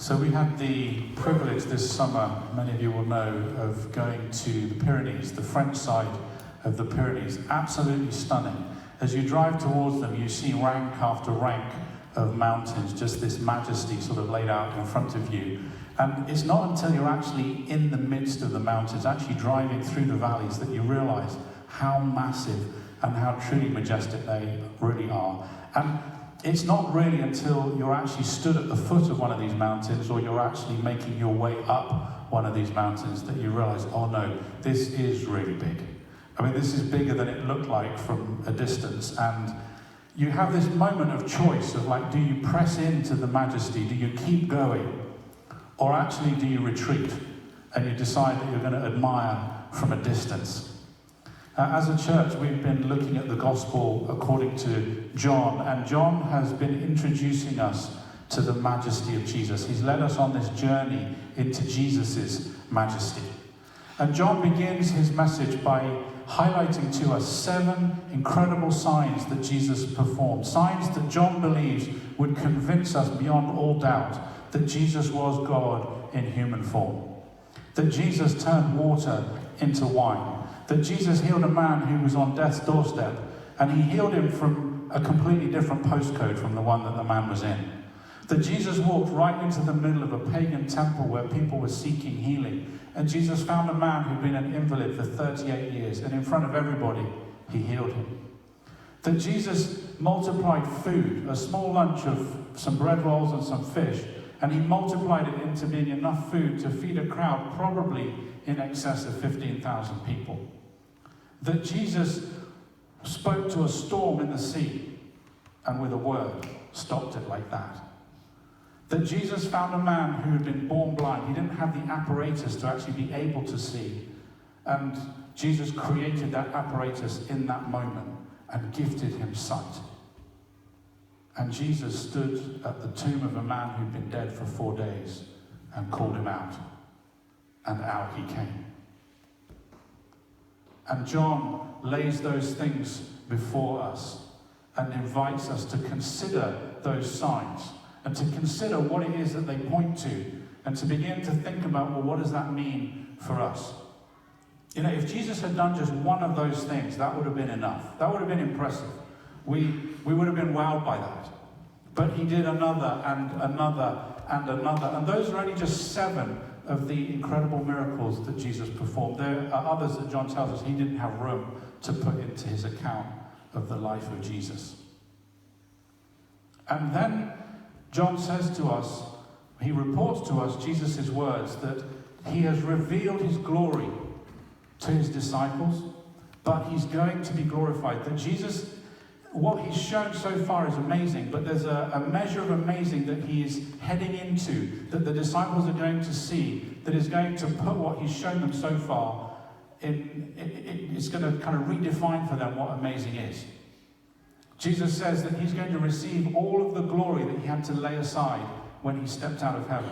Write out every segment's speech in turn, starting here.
So we had the privilege this summer, many of you will know, of going to the Pyrenees, the French side of the Pyrenees. Absolutely stunning. As you drive towards them, you see rank after rank of mountains, just this majesty sort of laid out in front of you. And it's not until you're actually in the midst of the mountains, actually driving through the valleys, that you realize how massive and how truly majestic they really are. And it's not really until you're actually stood at the foot of one of these mountains, or you're actually making your way up one of these mountains, that you realize, oh no, this is really big. I mean, this is bigger than it looked like from a distance. And you have this moment of choice of like, do you press into the majesty? Do you keep going? Or actually, do you retreat and you decide that you're going to admire from a distance? As a church, we've been looking at the gospel according to John, and John has been introducing us to the majesty of Jesus. He's led us on this journey into Jesus' majesty. And John begins his message by highlighting to us 7 incredible signs that Jesus performed. Signs that John believes would convince us beyond all doubt that Jesus was God in human form. That Jesus turned water into wine. That Jesus healed a man who was on death's doorstep, and he healed him from a completely different postcode from the one that the man was in. That Jesus walked right into the middle of a pagan temple where people were seeking healing, and Jesus found a man who'd been an invalid for 38 years, and in front of everybody, he healed him. That Jesus multiplied food, a small lunch of some bread rolls and some fish, and he multiplied it into being enough food to feed a crowd probably in excess of 15,000 people. That Jesus spoke to a storm in the sea, and with a word, stopped it like that. That Jesus found a man who had been born blind. He didn't have the apparatus to actually be able to see. And Jesus created that apparatus in that moment and gifted him sight. And Jesus stood at the tomb of a man who'd been dead for 4 days and called him out. And out he came. And John lays those things before us and invites us to consider those signs and to consider what it is that they point to, and to begin to think about, well, what does that mean for us? You know, if Jesus had done just one of those things, that would have been enough. That would have been impressive. We would have been wowed by that. But he did another and another and another. And those are only just 7 of the incredible miracles that Jesus performed. There are others that John tells us he didn't have room to put into his account of the life of Jesus. And then John says to us, he reports to us Jesus' words that he has revealed his glory to his disciples, but he's going to be glorified. That Jesus, what he's shown so far is amazing, but there's a measure of amazing that he is heading into, that the disciples are going to see, that is going to put what he's shown them so far in, it's going to kind of redefine for them what amazing is. Jesus says that he's going to receive all of the glory that he had to lay aside when he stepped out of heaven.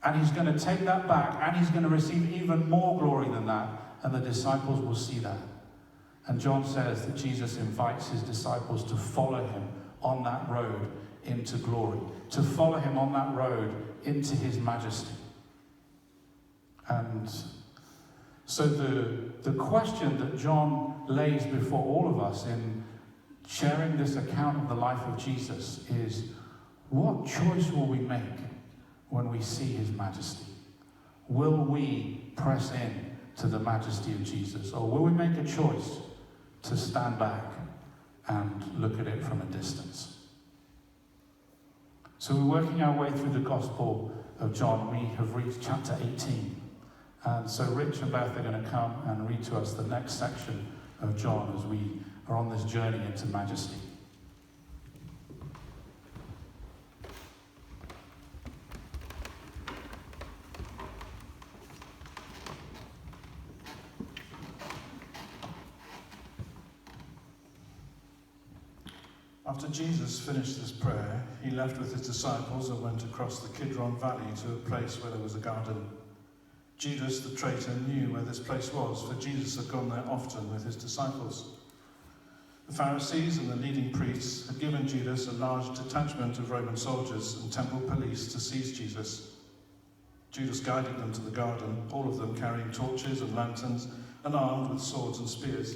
And he's going to take that back, and he's going to receive even more glory than that, and the disciples will see that. And John says that Jesus invites his disciples to follow him on that road into glory, to follow him on that road into his majesty. And so the question that John lays before all of us in sharing this account of the life of Jesus is, what choice will we make when we see his majesty? Will we press in to the majesty of Jesus, or will we make a choice to stand back and look at it from a distance? So we're working our way through the Gospel of John. We have reached chapter 18. And so Rich and Beth are going to come and read to us the next section of John as we are on this journey into majesty. After Jesus finished this prayer, he left with his disciples and went across the Kidron Valley to a place where there was a garden. Judas the traitor knew where this place was, for Jesus had gone there often with his disciples. The Pharisees and the leading priests had given Judas a large detachment of Roman soldiers and temple police to seize Jesus. Judas guided them to the garden, all of them carrying torches and lanterns and armed with swords and spears.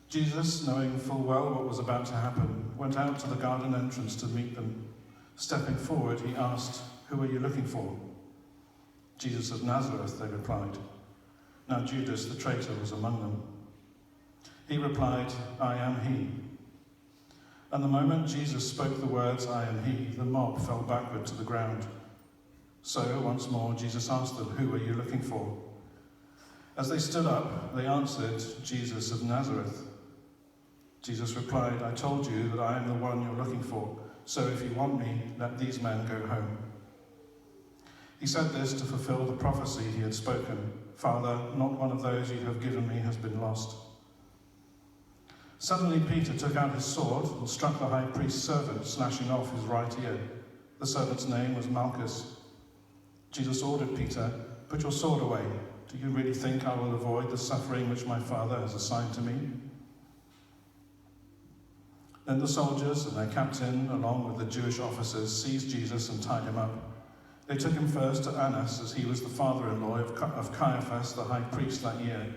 Jesus, knowing full well what was about to happen, went out to the garden entrance to meet them. Stepping forward, he asked, "Who are you looking for?" "Jesus of Nazareth," they replied. Now Judas, the traitor, was among them. He replied, "I am he." And the moment Jesus spoke the words, "I am he," the mob fell backward to the ground. So, once more, Jesus asked them, "Who are you looking for?" As they stood up, they answered, "Jesus of Nazareth." Jesus replied, "I told you that I am the one you're looking for, so if you want me, let these men go home." He said this to fulfill the prophecy he had spoken, "Father, not one of those you have given me has been lost." Suddenly Peter took out his sword and struck the high priest's servant, slashing off his right ear. The servant's name was Malchus. Jesus ordered Peter, "Put your sword away. Do you really think I will avoid the suffering which my Father has assigned to me?" Then the soldiers and their captain, along with the Jewish officers, seized Jesus and tied him up. They took him first to Annas, as he was the father-in-law of Caiaphas, the high priest that year.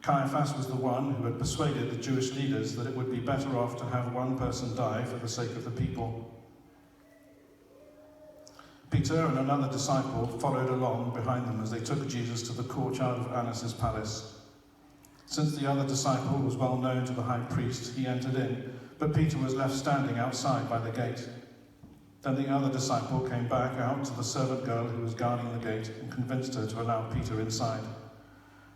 Caiaphas was the one who had persuaded the Jewish leaders that it would be better off to have one person die for the sake of the people. Peter and another disciple followed along behind them as they took Jesus to the courtyard of Annas' palace. Since the other disciple was well known to the high priest, he entered in, but Peter was left standing outside by the gate. Then the other disciple came back out to the servant girl who was guarding the gate and convinced her to allow Peter inside.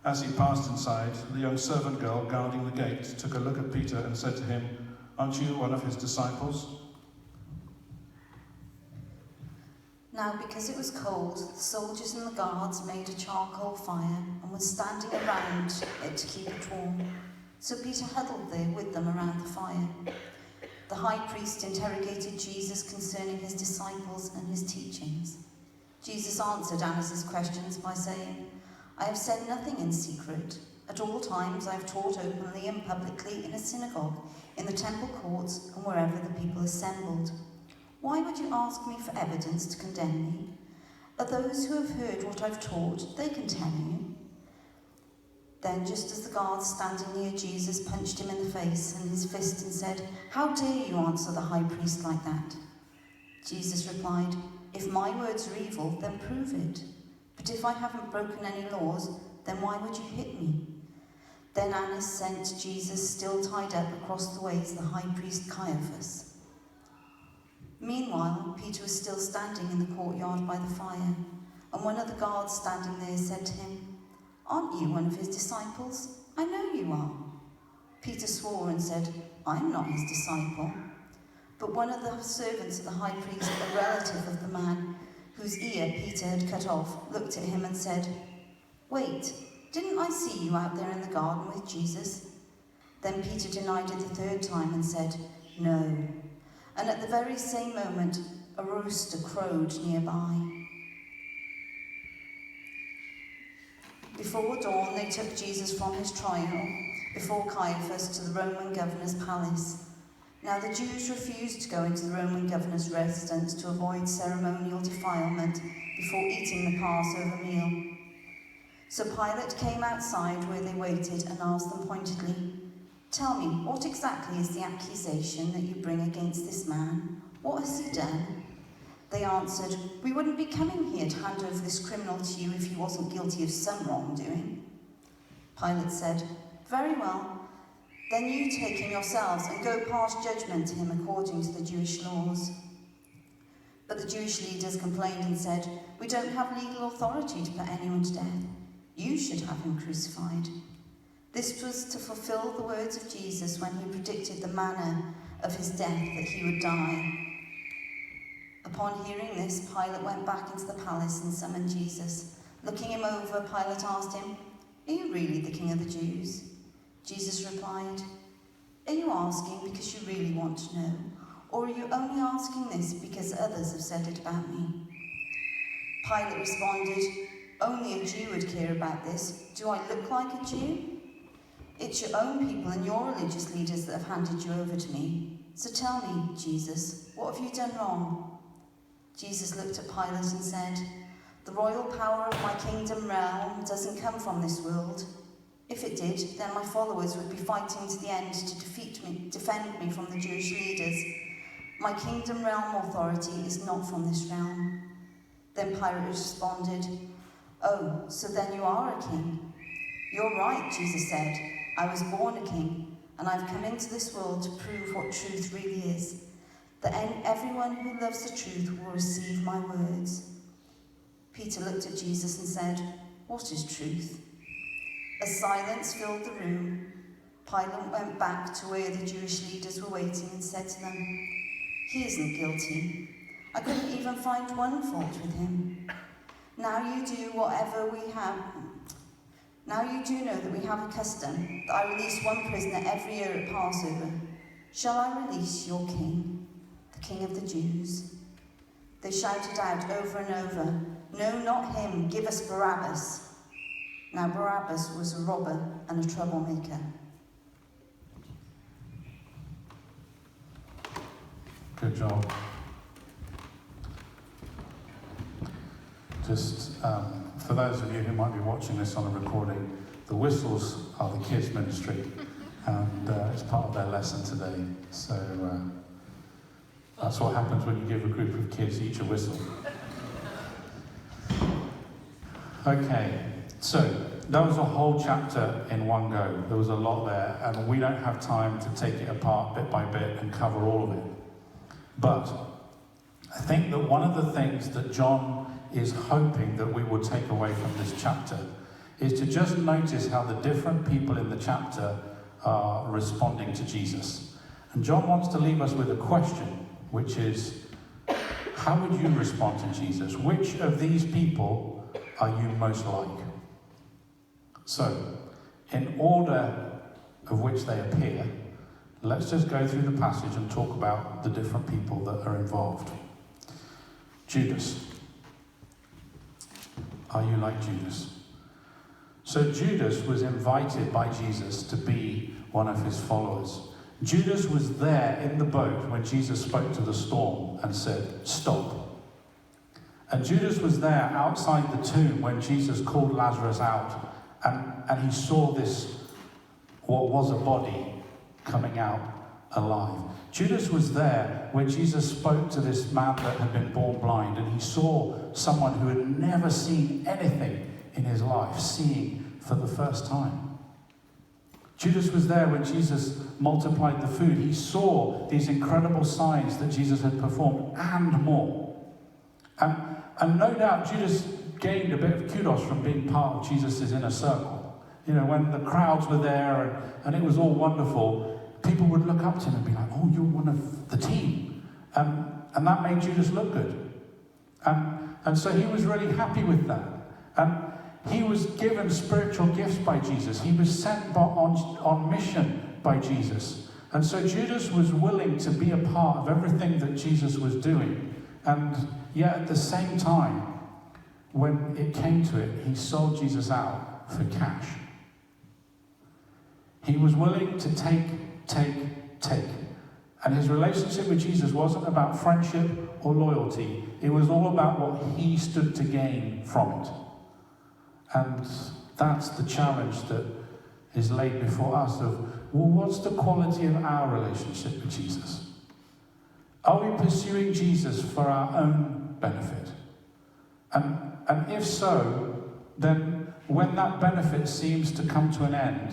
As he passed inside, the young servant girl guarding the gate took a look at Peter and said to him, "Aren't you one of his disciples?" Now, because it was cold, the soldiers and the guards made a charcoal fire and were standing around it to keep it warm. So Peter huddled there with them around the fire. The high priest interrogated Jesus concerning his disciples and his teachings. Jesus answered Annas' questions by saying, "I have said nothing in secret. At all times I have taught openly and publicly in a synagogue, in the temple courts, and wherever the people assembled. Why would you ask me for evidence to condemn me? Are those who have heard what I've taught, they can tell you." Then, just as the guards standing near Jesus punched him in the face and his fist and said, "How dare you answer the high priest like that?" Jesus replied, "If my words are evil, then prove it. But if I haven't broken any laws, then why would you hit me?" Then Annas sent Jesus, still tied up, across the way to the high priest Caiaphas. Meanwhile, Peter was still standing in the courtyard by the fire, and one of the guards standing there said to him, "Aren't you one of his disciples? I know you are." Peter swore and said, "I'm not his disciple." But one of the servants of the high priest, a relative of the man whose ear Peter had cut off, looked at him and said, "Wait, didn't I see you out there in the garden with Jesus?" Then Peter denied it the third time and said, "No." And at the very same moment, a rooster crowed nearby. Before dawn, they took Jesus from his trial before Caiaphas to the Roman governor's palace. Now the Jews refused to go into the Roman governor's residence to avoid ceremonial defilement before eating the Passover meal. So Pilate came outside where they waited and asked them pointedly, "Tell me, what exactly is the accusation that you bring against this man? What has he done?" They answered, "We wouldn't be coming here to hand over this criminal to you if he wasn't guilty of some wrongdoing." Pilate said, "Very well, then you take him yourselves and go pass judgment to him according to the Jewish laws." But the Jewish leaders complained and said, "We don't have legal authority to put anyone to death. You should have him crucified." This was to fulfill the words of Jesus when he predicted the manner of his death, that he would die. Upon hearing this, Pilate went back into the palace and summoned Jesus. Looking him over, Pilate asked him, "Are you really the king of the Jews?" Jesus replied, "Are you asking because you really want to know, or are you only asking this because others have said it about me?" Pilate responded, "Only a Jew would care about this. Do I look like a Jew?" It's your own people and your religious leaders that have handed you over to me. So tell me, Jesus, what have you done wrong?" Jesus looked at Pilate and said, "The royal power of my kingdom realm doesn't come from this world. If it did, then my followers would be fighting to the end to defend me from the Jewish leaders. My kingdom realm authority is not from this realm." Then Pilate responded, "Oh, so then you are a king?" "You're right," Jesus said. "I was born a king, and I've come into this world to prove what truth really is, that everyone who loves the truth will receive my words." Peter looked at Jesus and said, "What is truth?" As silence filled the room, Pilate went back to where the Jewish leaders were waiting and said to them, "He isn't guilty. I couldn't even find one fault with him. Now you do know that we have a custom that I release one prisoner every year at Passover. Shall I release your king, the King of the Jews?" They shouted out over and over, "No, not him. Give us Barabbas." Now Barabbas was a robber and a troublemaker. Good job. Just for those of you who might be watching this on a recording, the whistles are the kids' ministry, and it's part of their lesson today. So that's what happens when you give a group of kids each a whistle. Okay, so that was a whole chapter in one go. There was a lot there, and we don't have time to take it apart bit by bit and cover all of it. But I think that one of the things that John is hoping that we will take away from this chapter is to just notice how the different people in the chapter are responding to Jesus. And John wants to leave us with a question, which is, how would you respond to Jesus? Which of these people are you most like? So, in order of which they appear, let's just go through the passage and talk about the different people that are involved. Judas. Are you like Judas? So Judas was invited by Jesus to be one of his followers. Judas was there in the boat when Jesus spoke to the storm and said, "Stop." And Judas was there outside the tomb when Jesus called Lazarus out, and he saw this, what was a body, coming out alive. Judas was there when Jesus spoke to this man that had been born blind, and he saw someone who had never seen anything in his life, seeing for the first time. Judas was there when Jesus multiplied the food. He saw these incredible signs that Jesus had performed and more. And no doubt Judas gained a bit of kudos from being part of Jesus' inner circle. You know, when the crowds were there and it was all wonderful, people would look up to him and be like, "Oh, you're one of the team." And that made Judas look good. And so he was really happy with that. And he was given spiritual gifts by Jesus. He was sent on mission by Jesus. And so Judas was willing to be a part of everything that Jesus was doing. And yet at the same time, when it came to it, he sold Jesus out for cash. He was willing to take. And his relationship with Jesus wasn't about friendship or loyalty. It was all about what he stood to gain from it. And that's the challenge that is laid before us of, well, what's the quality of our relationship with Jesus? Are we pursuing Jesus for our own benefit? And if so, then when that benefit seems to come to an end,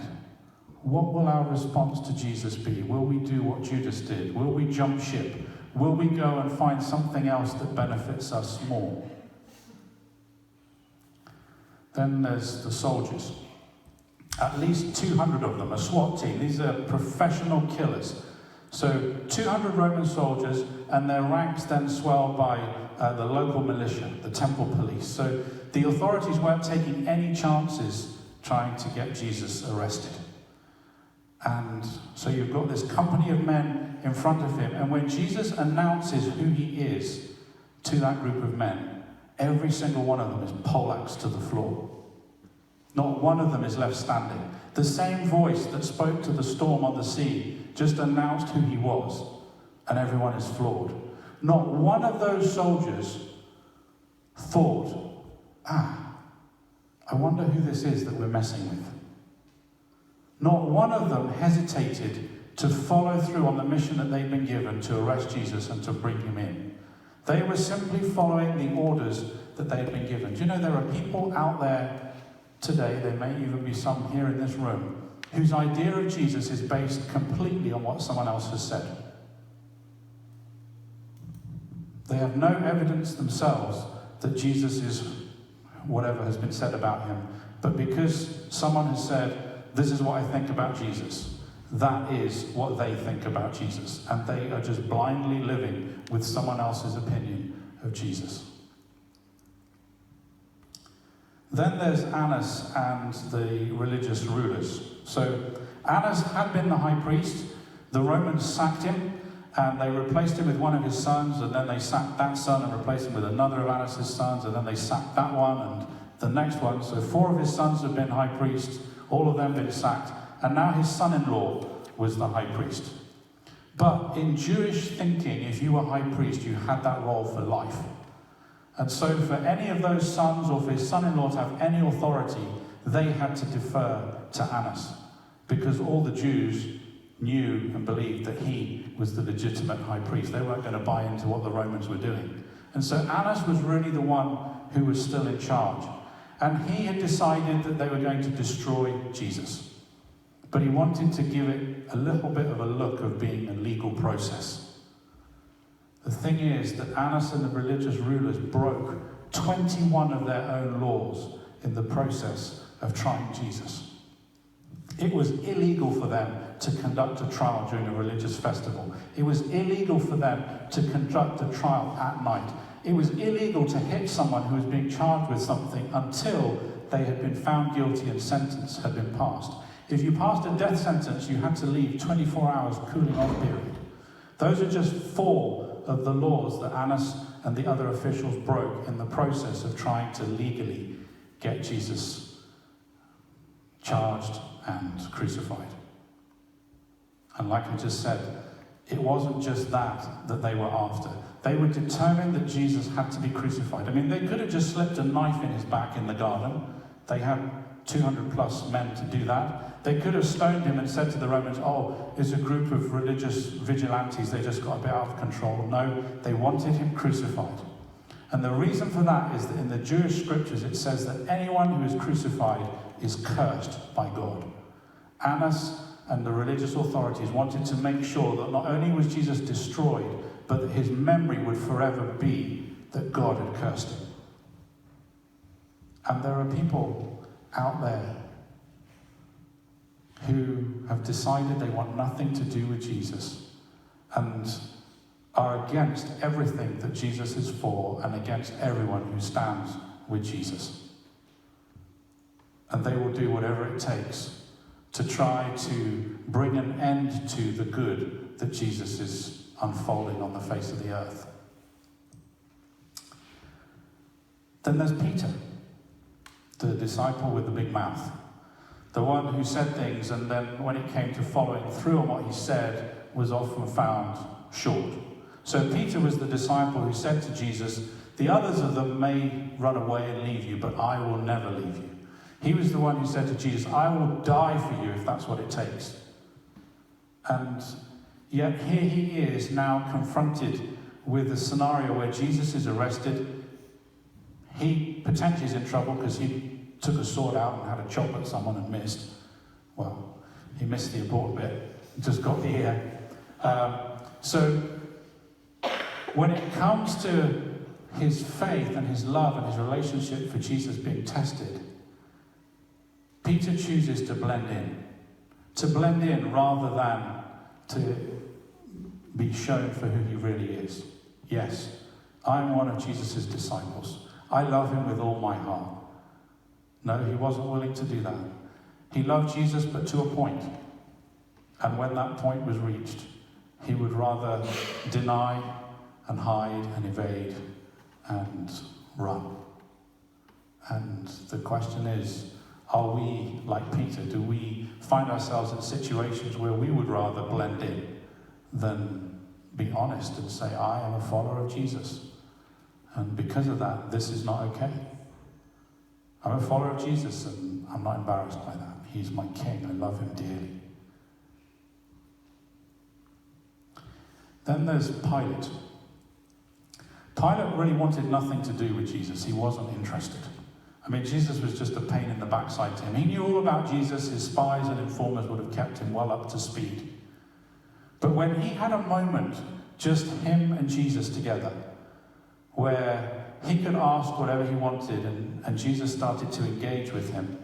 what will our response to Jesus be? Will we do what Judas did? Will we jump ship? Will we go and find something else that benefits us more? Then there's the soldiers. At least 200 of them, a SWAT team. These are professional killers. So 200 Roman soldiers, and their ranks then swelled by the local militia, the temple police. So the authorities weren't taking any chances trying to get Jesus arrested. And so you've got this company of men in front of him, and when Jesus announces who he is to that group of men, every single one of them is poleaxed to the floor. Not one of them is left standing. The same voice that spoke to the storm on the sea just announced who he was, and everyone is floored. Not one of those soldiers thought, I wonder who this is that we're messing with. Not one of them hesitated to follow through on the mission that they'd been given to arrest Jesus and to bring him in. They were simply following the orders that they had been given. Do you know there are people out there today, there may even be some here in this room, whose idea of Jesus is based completely on what someone else has said. They have no evidence themselves that Jesus is whatever has been said about him, but because someone has said, this is what I think about Jesus, that is what they think about Jesus, and they are just blindly living with someone else's opinion of Jesus. Then there's Annas and the religious rulers. So Annas had been the high priest. The Romans sacked him, and they replaced him with one of his sons, and then they sacked that son and replaced him with another of Annas' sons, and then they sacked that one and the next one. So 4 of his sons had been high priests, all of them been sacked, and now his son-in-law was the high priest. But in Jewish thinking, if you were high priest, you had that role for life. And so for any of those sons or for his son-in-law to have any authority, they had to defer to Annas, because all the Jews knew and believed that he was the legitimate high priest. They weren't going to buy into what the Romans were doing. And so Annas was really the one who was still in charge. And he had decided that they were going to destroy Jesus. But he wanted to give it a little bit of a look of being a legal process. The thing is that Annas and the religious rulers broke 21 of their own laws in the process of trying Jesus. It was illegal for them to conduct a trial during a religious festival. It was illegal for them to conduct a trial at night. It was illegal to hit someone who was being charged with something until they had been found guilty and sentence had been passed. If you passed a death sentence, you had to leave 24 hours cooling off period. Those are just 4 of the laws that Annas and the other officials broke in the process of trying to legally get Jesus charged and crucified. And like I just said, it wasn't just that they were after. They were determined that Jesus had to be crucified. I mean, they could have just slipped a knife in his back in the garden. They had 200 plus men to do that. They could have stoned him and said to the Romans, oh, it's a group of religious vigilantes, they just got a bit out of control. No, they wanted him crucified. And the reason for that is that in the Jewish scriptures it says that anyone who is crucified is cursed by God. Annas and the religious authorities wanted to make sure that not only was Jesus destroyed, but that his memory would forever be that God had cursed him. And there are people out there who have decided they want nothing to do with Jesus and are against everything that Jesus is for and against everyone who stands with Jesus. And they will do whatever it takes to try to bring an end to the good that Jesus is unfolding on the face of the earth. Then there's Peter, the disciple with the big mouth. The one who said things and then when it came to following through on what he said was often found short. So Peter was the disciple who said to Jesus, the others of them may run away and leave you, but I will never leave you. He was the one who said to Jesus, I will die for you if that's what it takes. And yet here he is now confronted with a scenario where Jesus is arrested. He potentially is in trouble because he took a sword out and had a chop at someone and missed. Well, he missed the important bit. He just got the ear. So when it comes to his faith and his love and his relationship for Jesus being tested, Peter chooses to blend in rather than to be shown for who he really is. Yes, I'm one of Jesus' disciples. I love him with all my heart. No, he wasn't willing to do that. He loved Jesus, but to a point. And when that point was reached, he would rather deny and hide and evade and run. And the question is, Are we like Peter? Do we find ourselves in situations where we would rather blend in than be honest and say, I am a follower of Jesus, and because of that, this is not okay? I'm a follower of Jesus and I'm not embarrassed by that. He's my king. I love him dearly. Then there's Pilate. Pilate really wanted nothing to do with Jesus. He wasn't interested. I mean, Jesus was just a pain in the backside to him. He knew all about Jesus. His spies and informers would have kept him well up to speed. But when he had a moment, just him and Jesus together, where he could ask whatever he wanted, and Jesus started to engage with him,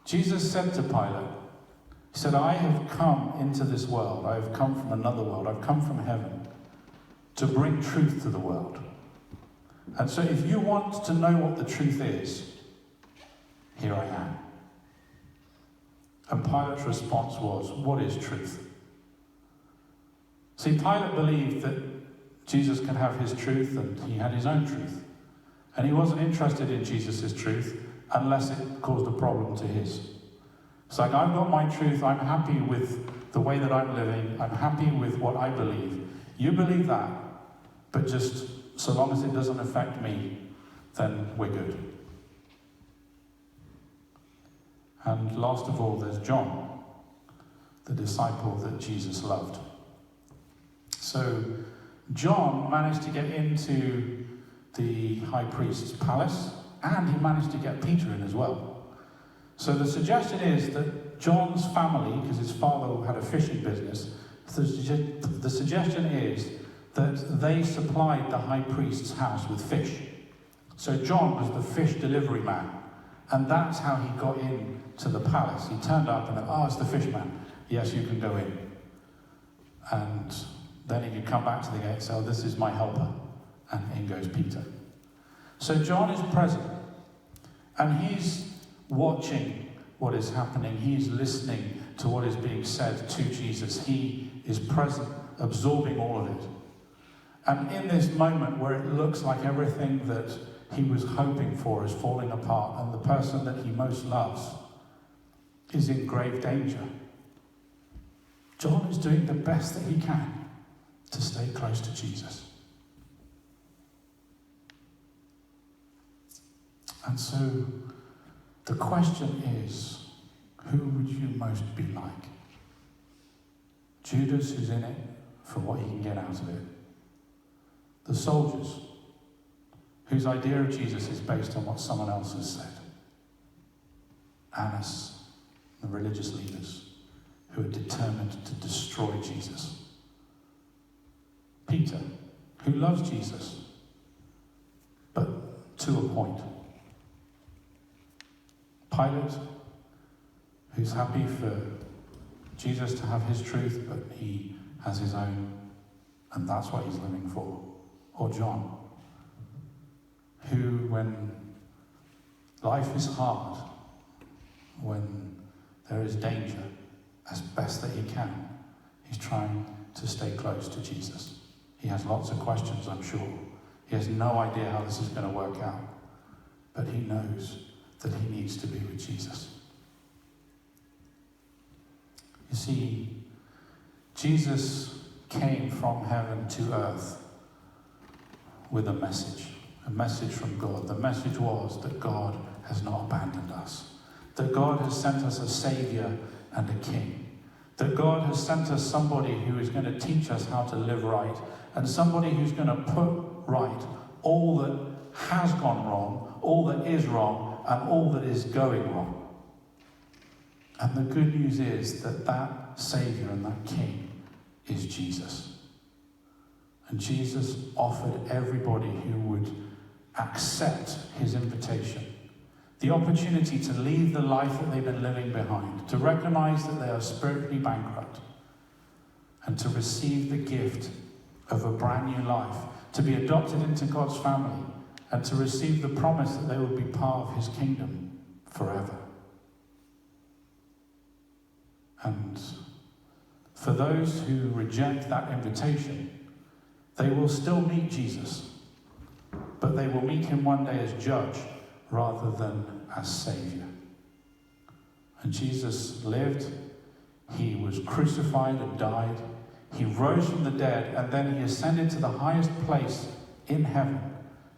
Jesus said to Pilate, he said, I have come into this world. I have come from another world. I've come from heaven to bring truth to the world. And so if you want to know what the truth is, here I am. And Pilate's response was, what is truth? See, Pilate believed that Jesus could have his truth and he had his own truth. And he wasn't interested in Jesus' truth unless it caused a problem to his. It's like, I've got my truth, I'm happy with the way that I'm living, I'm happy with what I believe. You believe that, but just so long as it doesn't affect me, then we're good. And last of all, there's John, the disciple that Jesus loved. So John managed to get into the high priest's palace, and he managed to get Peter in as well. So the suggestion is that John's family, because his father had a fishing business, the suggestion is that they supplied the high priest's house with fish. So John was the fish delivery man, and that's how he got in to the palace. He turned up and then, it's the fish man. Yes, you can go in. And then he could come back to the gate and say, this is my helper. And in goes Peter. So John is present, and he's watching what is happening. He's listening to what is being said to Jesus. He is present, absorbing all of it. And in this moment where it looks like everything that he was hoping for is falling apart, and the person that he most loves is in grave danger, John is doing the best that he can to stay close to Jesus. And so the question is, who would you most be like? Judas, who's in it for what he can get out of it. The soldiers, whose idea of Jesus is based on what someone else has said. Annas, the religious leaders, who are determined to destroy Jesus. Peter, who loves Jesus, but to a point. Pilate, who's happy for Jesus to have his truth, but he has his own, and that's what he's living for. Or John, who, when life is hard, when there is danger, as best that he can, he's trying to stay close to Jesus. He has lots of questions, I'm sure. He has no idea how this is going to work out, but he knows that he needs to be with Jesus. You see, Jesus came from heaven to earth with a message from God. The message was that God has not abandoned us, that God has sent us a Savior and a King, that God has sent us somebody who is going to teach us how to live right, and somebody who's going to put right all that has gone wrong, all that is wrong, and all that is going wrong. And the good news is that that Savior and that King is Jesus. And Jesus offered everybody who would accept his invitation the opportunity to leave the life that they've been living behind, to recognize that they are spiritually bankrupt, and to receive the gift of a brand new life, to be adopted into God's family, and to receive the promise that they will be part of his kingdom forever. And for those who reject that invitation, they will still meet Jesus, but they will meet him one day as judge rather than as Savior. And Jesus lived, he was crucified and died, he rose from the dead, and then he ascended to the highest place in heaven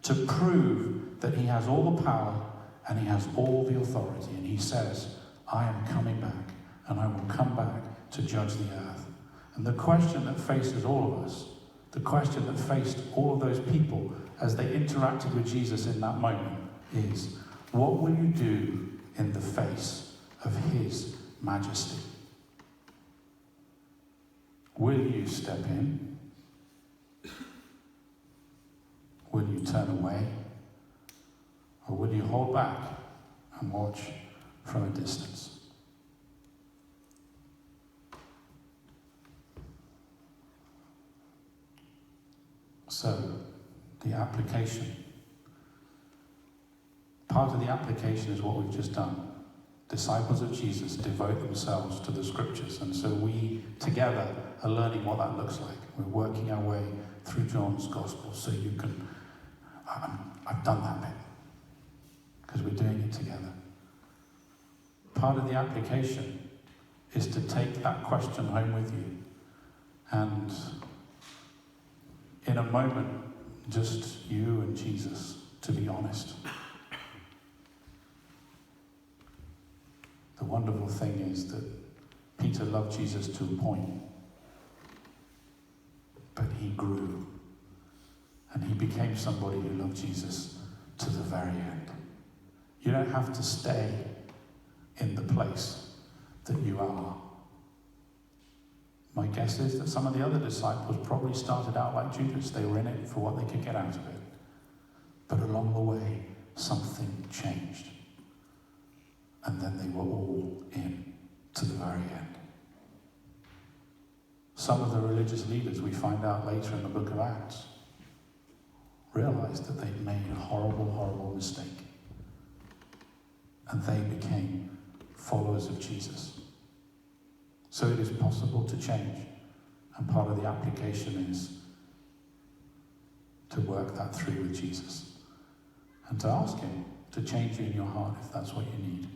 to prove that he has all the power and he has all the authority. And he says, I am coming back, and I will come back to judge the earth. And the question that faces all of us, the question that faced all of those people as they interacted with Jesus in that moment is, what will you do in the face of his majesty? Will you step in? Will you turn away? Or will you hold back and watch from a distance? So, the application. Part of the application is what we've just done. Disciples of Jesus devote themselves to the scriptures, and so we together are learning what that looks like. We're working our way through John's gospel, so you can, I've done that bit, because we're doing it together. Part of the application is to take that question home with you, and in a moment, just you and Jesus, to be honest. The wonderful thing is that Peter loved Jesus to a point, but he grew, and he became somebody who loved Jesus to the very end. You don't have to stay in the place that you are. My guess is that some of the other disciples probably started out like Judas. They were in it for what they could get out of it. But along the way, something changed. And then they were all in to the very end. Some of the religious leaders, we find out later in the book of Acts, realized that they'd made a horrible, horrible mistake. And they became followers of Jesus. So it is possible to change. And part of the application is to work that through with Jesus. And to ask him to change you in your heart if that's what you need.